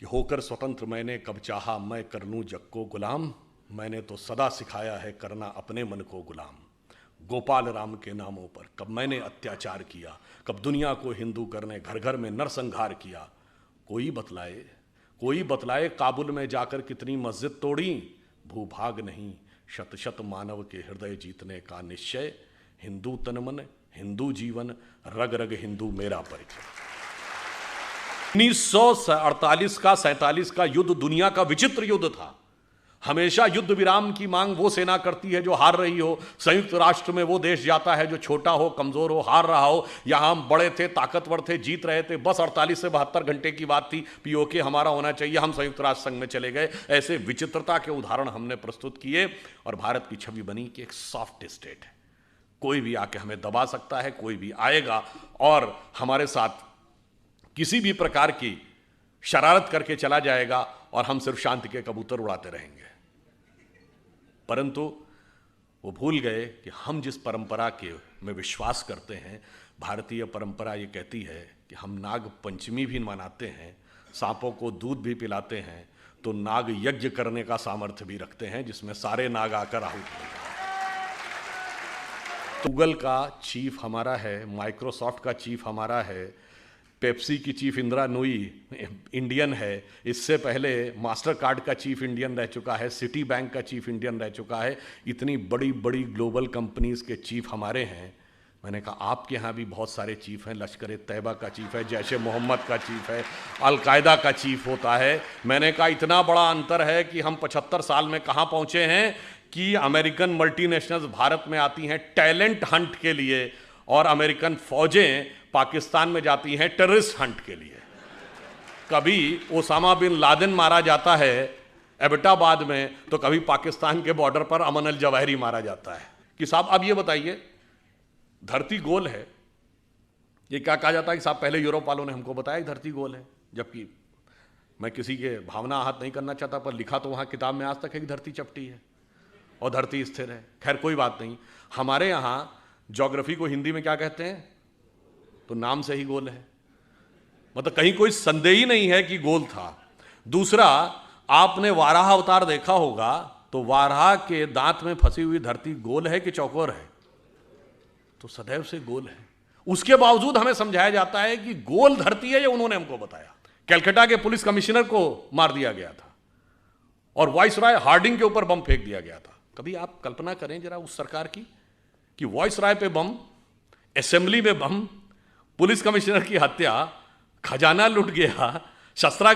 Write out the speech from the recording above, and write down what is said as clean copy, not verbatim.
कि होकर स्वतंत्र मैंने कब चाहा मैं कर लूं जग को गुलाम, मैंने तो सदा सिखाया है करना अपने मन को गुलाम। गोपाल राम के नामों पर कब मैंने अत्याचार किया, कब दुनिया को हिंदू करने घर घर में नरसंहार किया। कोई बतलाए काबुल में जाकर कितनी मस्जिद तोड़ी। भूभाग नहीं शत शत मानव के हृदय जीतने का निश्चय। हिंदू तन मन हिंदू जीवन रग रग हिंदू मेरा परिचय। 1948 का 47 का युद्ध दुनिया का विचित्र युद्ध था। हमेशा युद्ध विराम की मांग वो सेना करती है जो हार रही हो। संयुक्त राष्ट्र में वो देश जाता है जो छोटा हो, कमजोर हो, हार रहा हो। यहां हम बड़े थे, ताकतवर थे, जीत रहे थे, बस 48 से 72 घंटे की बात थी, पीओके हमारा होना चाहिए, हम संयुक्त राष्ट्र संघ में चले गए। ऐसे विचित्रता के उदाहरण हमने प्रस्तुत किए और भारत की छवि बनी कि एक सॉफ्ट स्टेट है, कोई भी आके हमें दबा सकता है, कोई भी आएगा और हमारे साथ किसी भी प्रकार की शरारत करके चला जाएगा और हम सिर्फ शांति के कबूतर उड़ाते रहेंगे। परंतु वो भूल गए कि हम जिस परंपरा के में विश्वास करते हैं, भारतीय परंपरा ये कहती है कि हम नाग पंचमी भी मनाते हैं, सांपों को दूध भी पिलाते हैं, तो नाग यज्ञ करने का सामर्थ्य भी रखते हैं जिसमें सारे नाग आकर आहुत हो जाए। गूगल का चीफ हमारा है, माइक्रोसॉफ्ट का चीफ हमारा है, पेप्सी की चीफ इंदिरा नूई इंडियन है, इससे पहले मास्टर कार्ड का चीफ इंडियन रह चुका है, सिटी बैंक का चीफ इंडियन रह चुका है। इतनी बड़ी बड़ी ग्लोबल कंपनीज के चीफ हमारे हैं। मैंने कहा आपके यहाँ भी बहुत सारे चीफ हैं, लश्कर तैयबा का चीफ है, जैश ए मोहम्मद का चीफ है, अलकायदा का चीफ होता है। मैंने कहा इतना बड़ा अंतर है कि हम 75 साल में कहाँ पहुँचे हैं कि अमेरिकन मल्टीनेशनल्स भारत में आती हैं टैलेंट हंट के लिए और अमेरिकन फौजें पाकिस्तान में जाती हैं टेररिस्ट हंट के लिए। कभी ओसामा बिन लादेन मारा जाता है एबटाबाद में, तो कभी पाकिस्तान के बॉर्डर पर अमन अल जवाहिरी मारा जाता है। कि साहब अब ये बताइए, धरती गोल है, ये क्या कहा जाता है कि साहब पहले यूरोप वालों ने हमको बताया कि धरती गोल है, जबकि मैं किसी के भावना आहत नहीं करना चाहता, पर लिखा तो वहां किताब में आज तक है कि धरती चपटी है और धरती स्थिर है। खैर कोई बात नहीं। हमारे यहां ज्योग्राफी को हिंदी में क्या कहते हैं, तो नाम से ही गोल है, मतलब कहीं कोई संदेह ही नहीं है कि गोल था। दूसरा, आपने वाराह अवतार देखा होगा, तो वाराह के दांत में फंसी हुई धरती गोल है कि चौकोर है, तो सदैव से गोल है। उसके बावजूद हमें समझाया जाता है कि गोल धरती है, ये उन्होंने हमको बताया। कलकत्ता के पुलिस कमिश्नर को मार दिया गया था और वाइसराय हार्डिंग के ऊपर बम फेंक दिया गया था। कभी आप कल्पना करें जरा उस सरकार की कि वाइसराय पे बम, असेंबली में बम, पुलिस कमिश्नर की हत्या, खजाना लूट गया, शस्त्रा